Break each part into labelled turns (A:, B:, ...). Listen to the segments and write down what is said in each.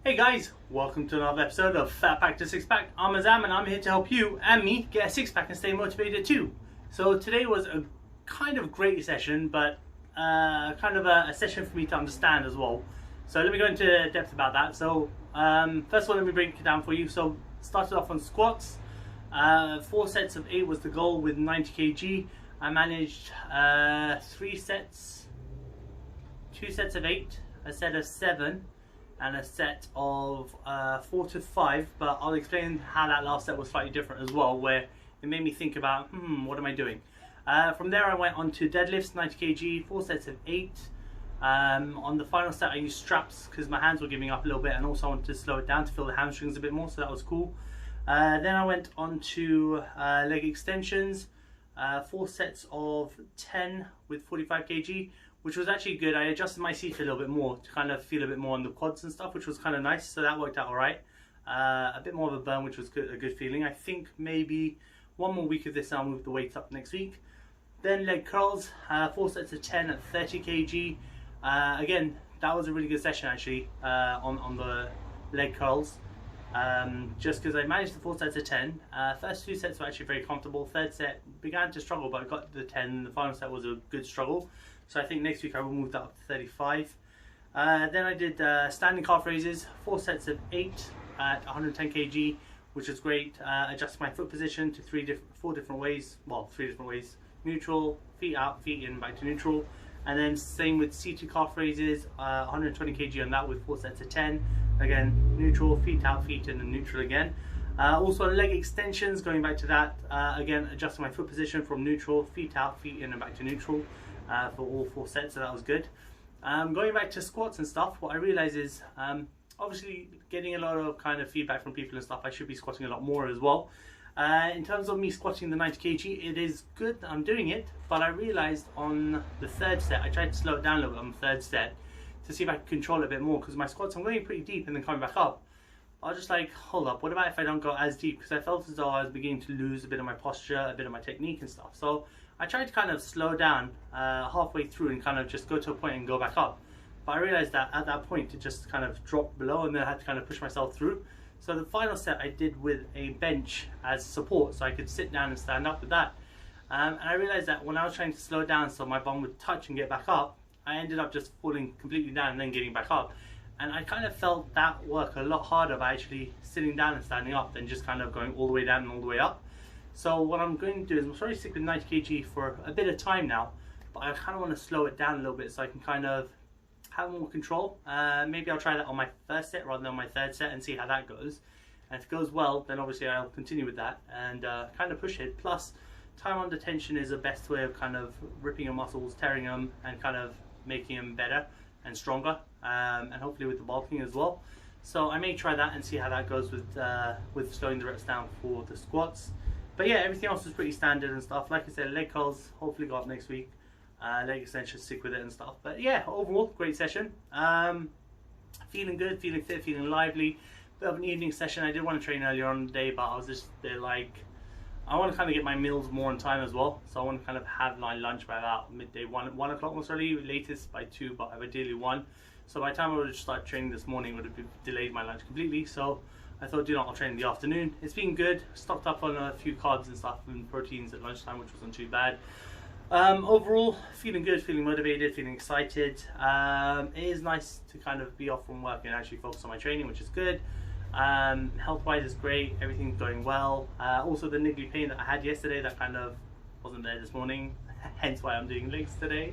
A: Hey guys, welcome to another episode of Fat Pack to Six Pack. I'm Azam and I'm here to help you and me get a six pack and stay motivated too. So today was a kind of great session, but kind of a session for me to understand as well. So let me go into depth about that. So first of all, let me break it down for you. So started off on squats. 4 sets of 8 was the goal with 90 kg. I managed 3 sets, 2 sets of 8, a set of 7, and a set of 4 to 5, but I'll explain how that last set was slightly different as well, where it made me think about, what am I doing? From there I went on to deadlifts, 90 kg, 4 sets of 8. On the final set I used straps because my hands were giving up a little bit, and also I wanted to slow it down to feel the hamstrings a bit more, so that was cool. Then I went on to leg extensions, 4 sets of 10 with 45 kg, which was actually good. I adjusted my seat a little bit more to kind of feel a bit more on the quads and stuff, which was kind of nice, so that worked out alright. A bit more of a burn, which was a good feeling. I think maybe one more week of this and I'll move the weights up next week. Then leg curls, 4 sets of 10 at 30 kg. Again, that was a really good session actually on the leg curls. Just because I managed the 4 sets of 10. First 2 sets were actually very comfortable. Third set began to struggle, but I got to the 10. The final set was a good struggle. So I think next week I will move that up to 35. Then I did standing calf raises, 4 sets of 8 at 110 kg, which is great. Adjusted my foot position to 4 different ways. Well, 3 different ways. Neutral, feet out, feet in, back to neutral. And then same with seated calf raises, 120 kg on that with 4 sets of 10. Again, neutral, feet out, feet in, and neutral again. Also leg extensions, going back to that, again adjusting my foot position from neutral, feet out, feet in, and back to neutral for all 4 sets, so that was good. Going back to squats and stuff, what I realized is obviously getting a lot of kind of feedback from people and stuff. I should be squatting a lot more as well. In terms of me squatting the 90 kg, it is good that I'm doing it, but I realized on the 3rd set, I tried to slow it down a little bit on the 3rd set to see if I could control it a bit more, because my squats, I'm going pretty deep and then coming back up. I was just like, hold up, what about if I don't go as deep? Because I felt as though I was beginning to lose a bit of my posture, a bit of my technique and stuff. So I tried to kind of slow down halfway through and kind of just go to a point and go back up. But I realized that at that point it just kind of dropped below, and then I had to kind of push myself through. So the final set I did with a bench as support, so I could sit down and stand up with that. And I realized that when I was trying to slow it down so my bum would touch and get back up, I ended up just falling completely down and then getting back up. And I kind of felt that work a lot harder by actually sitting down and standing up than just kind of going all the way down and all the way up. So what I'm going to do is I'm sorry to stick with 90 kg for a bit of time now, but I kind of want to slow it down a little bit so I can kind of have more control. Maybe I'll try that on my 1st set rather than on my 3rd set and see how that goes. And if it goes well, then obviously I'll continue with that and kind of push it. Plus, time under tension is the best way of kind of ripping your muscles, tearing them, and kind of making them better and stronger, and hopefully with the bulking as well. So I may try that and see how that goes with slowing the reps down for the squats. But yeah, everything else was pretty standard and stuff. Like I said, leg curls hopefully go up next week. Leg extensions, stick with it and stuff. But yeah, overall, great session. Feeling good, feeling fit, feeling lively. Bit of an evening session. I did want to train earlier on in the day, but I was just there like, I want to kind of get my meals more on time as well. So I want to kind of have my lunch by about midday, 1 o'clock most early, latest by 2, but ideally 1. So by the time I would have started training this morning, would have delayed my lunch completely. So I thought, you know, I'll train in the afternoon. It's been good. Stocked up on a few carbs and stuff and proteins at lunchtime, which wasn't too bad. Overall, feeling good, feeling motivated, feeling excited. It is nice to kind of be off from work and actually focus on my training, which is good. Health-wise is great, everything's going well. Also the niggly pain that I had yesterday that kind of wasn't there this morning, hence why I'm doing legs today.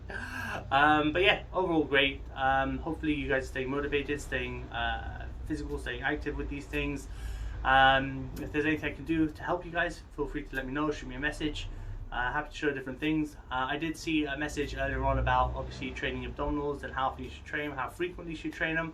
A: But yeah, overall great. Hopefully you guys stay motivated, staying physical, staying active with these things. If there's anything I can do to help you guys, feel free to let me know, shoot me a message. Happy to show different things. I did see a message earlier on about obviously training abdominals and how often you should train them, how frequently you should train them.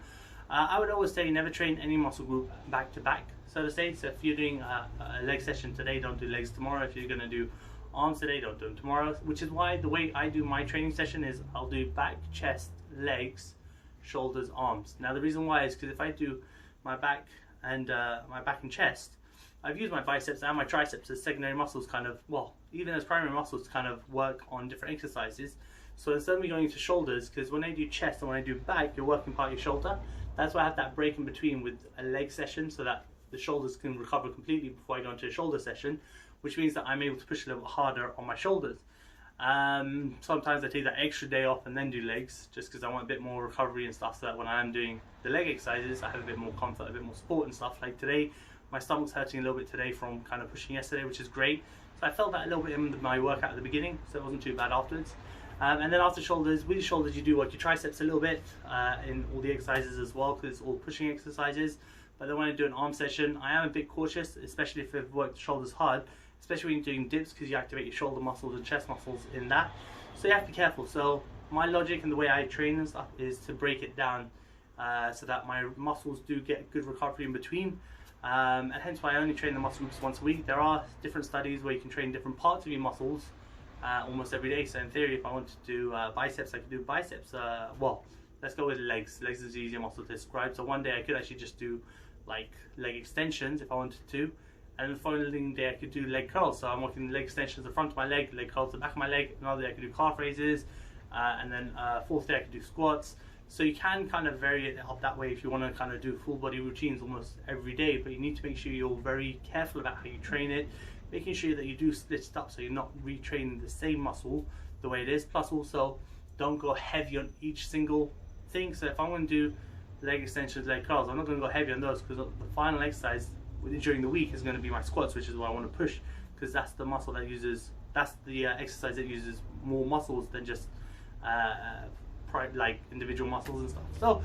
A: I would always say never train any muscle group back to back, so to say. So if you're doing a leg session today, don't do legs tomorrow. If you're going to do arms today, don't do them tomorrow. Which is why the way I do my training session is I'll do back, chest, legs, shoulders, arms. Now the reason why is because if I do my back and chest, I've used my biceps and my triceps as secondary muscles, kind of, well, even as primary muscles to kind of work on different exercises. So instead of me going into shoulders, because when I do chest and when I do back, you're working part of your shoulder. That's why I have that break in between with a leg session, so that the shoulders can recover completely before I go into a shoulder session, which means that I'm able to push a little bit harder on my shoulders. Sometimes I take that extra day off and then do legs, just because I want a bit more recovery and stuff, so that when I am doing the leg exercises I have a bit more comfort, a bit more support and stuff. Like today, my stomach's hurting a little bit today from kind of pushing yesterday, which is great. So I felt that a little bit in my workout at the beginning, so it wasn't too bad afterwards. And then after shoulders, with your shoulders you do work your triceps a little bit in all the exercises as well, because it's all pushing exercises. But then when I do an arm session, I am a bit cautious, especially if I've worked shoulders hard, especially when you're doing dips, because you activate your shoulder muscles and chest muscles in that. So you have to be careful. So my logic and the way I train and stuff is to break it down so that my muscles do get good recovery in between. And hence why I only train the muscle groups once a week. There are different studies where you can train different parts of your muscles almost every day. So in theory, if I wanted to do biceps, I could do biceps. Well, let's go with legs. Legs is the easier muscle to describe. So one day I could actually just do like leg extensions if I wanted to, and the following day I could do leg curls. So I'm working leg extensions the front of my leg curls the back of my leg. Another day I could do calf raises, and then fourth day I could do squats. So you can kind of vary it up that way if you want to kind of do full body routines almost every day, but you need to make sure you're very careful about how you train it, making sure that you do split it up so you're not retraining the same muscle the way it is. Plus also, don't go heavy on each single thing. So if I'm going to do leg extensions, leg curls, I'm not going to go heavy on those, because the final exercise during the week is going to be my squats, which is what I want to push, because that's the muscle that uses, that's the exercise that uses more muscles than just like individual muscles and stuff. So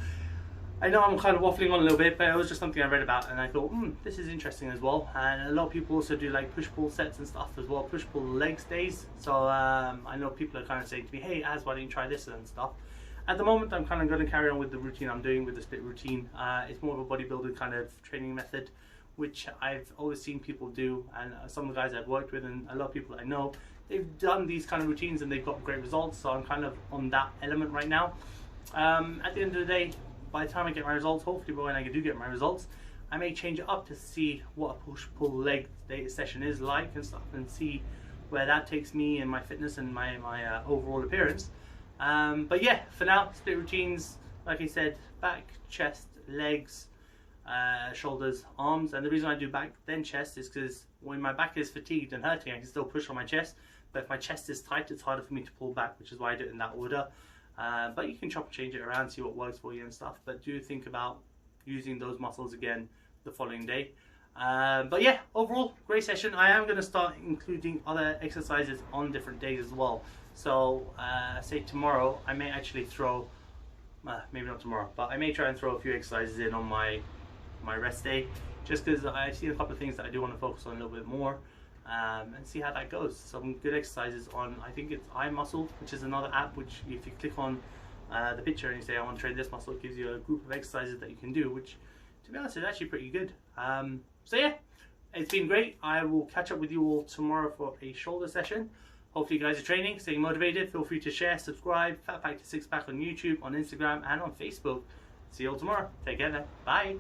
A: I know I'm kind of waffling on a little bit, but it was just something I read about and I thought, this is interesting as well. And a lot of people also do like push-pull sets and stuff as well, push-pull legs days. So I know people are kind of saying to me, hey Az, why don't you try this and stuff. At the moment I'm kind of going to carry on with the routine I'm doing with the split routine. It's more of a bodybuilding kind of training method, which I've always seen people do, and some of the guys I've worked with and a lot of people I know, they've done these kind of routines and they've got great results. So I'm kind of on that element right now. At the end of the day, by the time I get my results, hopefully when I do get my results, I may change it up to see what a push-pull leg day session is like and stuff, and see where that takes me and my fitness and my overall appearance. But yeah, for now, split routines, like I said, back, chest, legs, shoulders, arms. And the reason I do back then chest is because when my back is fatigued and hurting, I can still push on my chest, but if my chest is tight, it's harder for me to pull back, which is why I do it in that order. But you can chop and change it around, see what works for you and stuff, but do think about using those muscles again the following day. But yeah, overall, great session. I am going to start including other exercises on different days as well. So say tomorrow I may actually throw, maybe not tomorrow, but I may try and throw a few exercises in on my rest day, just because I see a couple of things that I do want to focus on a little bit more, and see how that goes. Some good exercises on, I think it's iMuscle, which is another app which if you click on the picture and you say I want to train this muscle, it gives you a group of exercises that you can do, which to be honest is actually pretty good. So yeah, it's been great. I will catch up with you all tomorrow for a shoulder session. Hopefully you guys are training, staying motivated. Feel free to share, subscribe, Fat Pack to Six Pack on YouTube, on Instagram and on Facebook. See you all tomorrow. Take care then. Bye.